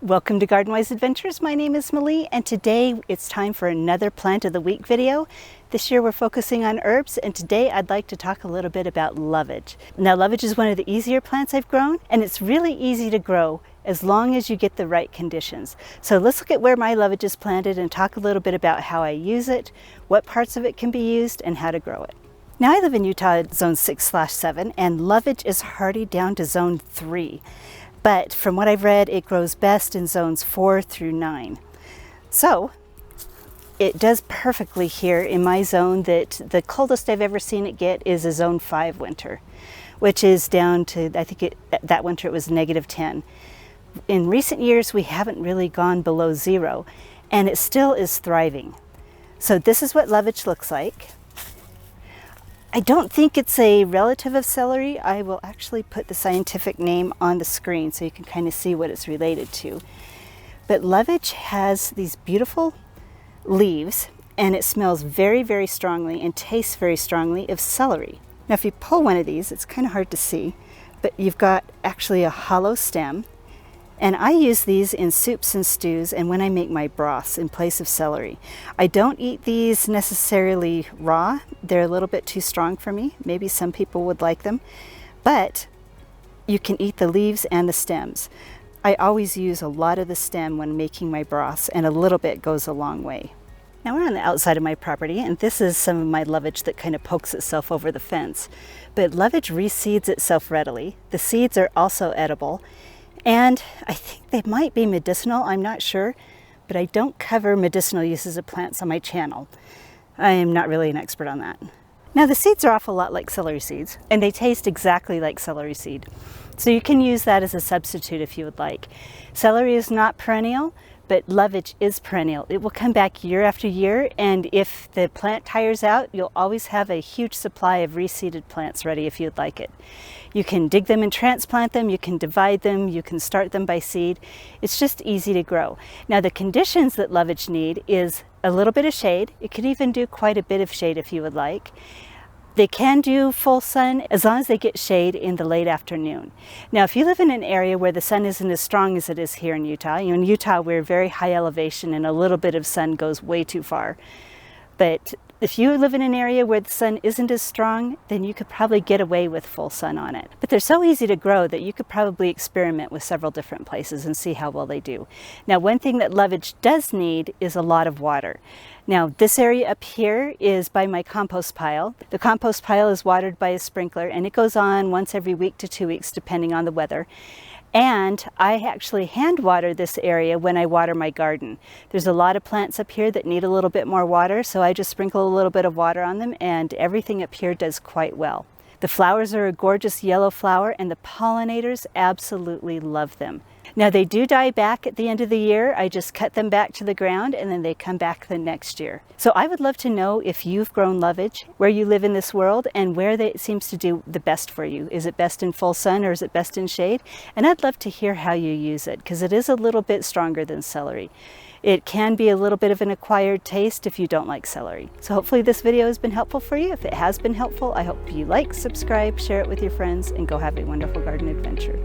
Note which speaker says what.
Speaker 1: Welcome to Garden-Wise Adventures. My name is Malie, and today it's time for another Plant of the Week video. This year we're focusing on herbs, and today I'd like to talk a little bit about lovage. Now, lovage is one of the easier plants I've grown, and it's really easy to grow as long as you get the right conditions. So let's look at where my lovage is planted and talk a little bit about how I use it, what parts of it can be used, and how to grow it. Now, I live in Utah zone 6/7, and lovage is hardy down to zone 3. But from what I've read, it grows best in zones 4 through 9. So it does perfectly here in my zone. That the coldest I've ever seen it get is a zone 5 winter, which is down to, I think that winter it was -10. In recent years, we haven't really gone below 0, and it still is thriving. So this is what lovage looks like. I don't think it's a relative of celery. I will actually put the scientific name on the screen so you can kind of see what it's related to. But lovage has these beautiful leaves, and it smells very, very strongly and tastes very strongly of celery. Now, if you pull one of these, it's kind of hard to see, but you've got actually a hollow stem. And I use these in soups and stews and when I make my broths in place of celery. I don't eat these necessarily raw. They're a little bit too strong for me. Maybe some people would like them, but you can eat the leaves and the stems. I always use a lot of the stem when making my broths, and a little bit goes a long way. Now we're on the outside of my property, and this is some of my lovage that kind of pokes itself over the fence. But lovage reseeds itself readily. The seeds are also edible. And I think they might be medicinal, I'm not sure, but I don't cover medicinal uses of plants on my channel. I am not really an expert on that. Now, the seeds are awful lot like celery seeds, and they taste exactly like celery seed. So you can use that as a substitute if you would like. Celery is not perennial, but lovage is perennial. It will come back year after year, and if the plant tires out, you'll always have a huge supply of reseeded plants ready if you'd like it. You can dig them and transplant them, you can divide them, you can start them by seed. It's just easy to grow. Now, the conditions that lovage need is a little bit of shade. It could even do quite a bit of shade if you would like. They can do full sun as long as they get shade in the late afternoon. Now, if you live in an area where the sun isn't as strong as it is here in Utah, in Utah we're very high elevation and a little bit of sun goes way too far. But if you live in an area where the sun isn't as strong, then you could probably get away with full sun on it. But they're so easy to grow that you could probably experiment with several different places and see how well they do. Now, one thing that lovage does need is a lot of water. Now, this area up here is by my compost pile. The compost pile is watered by a sprinkler, and it goes on once every week to 2 weeks, depending on the weather. And I actually hand water this area when I water my garden. There's a lot of plants up here that need a little bit more water, so I just sprinkle a little bit of water on them, and everything up here does quite well. The flowers are a gorgeous yellow flower, and the pollinators absolutely love them. Now, they do die back at the end of the year. I just cut them back to the ground, and then they come back the next year. So I would love to know if you've grown lovage, where you live in this world, and where it seems to do the best for you. Is it best in full sun, or is it best in shade? And I'd love to hear how you use it, because it is a little bit stronger than celery. It can be a little bit of an acquired taste if you don't like celery. So hopefully this video has been helpful for you. If it has been helpful, I hope you like, subscribe, share it with your friends, and go have a wonderful garden adventure.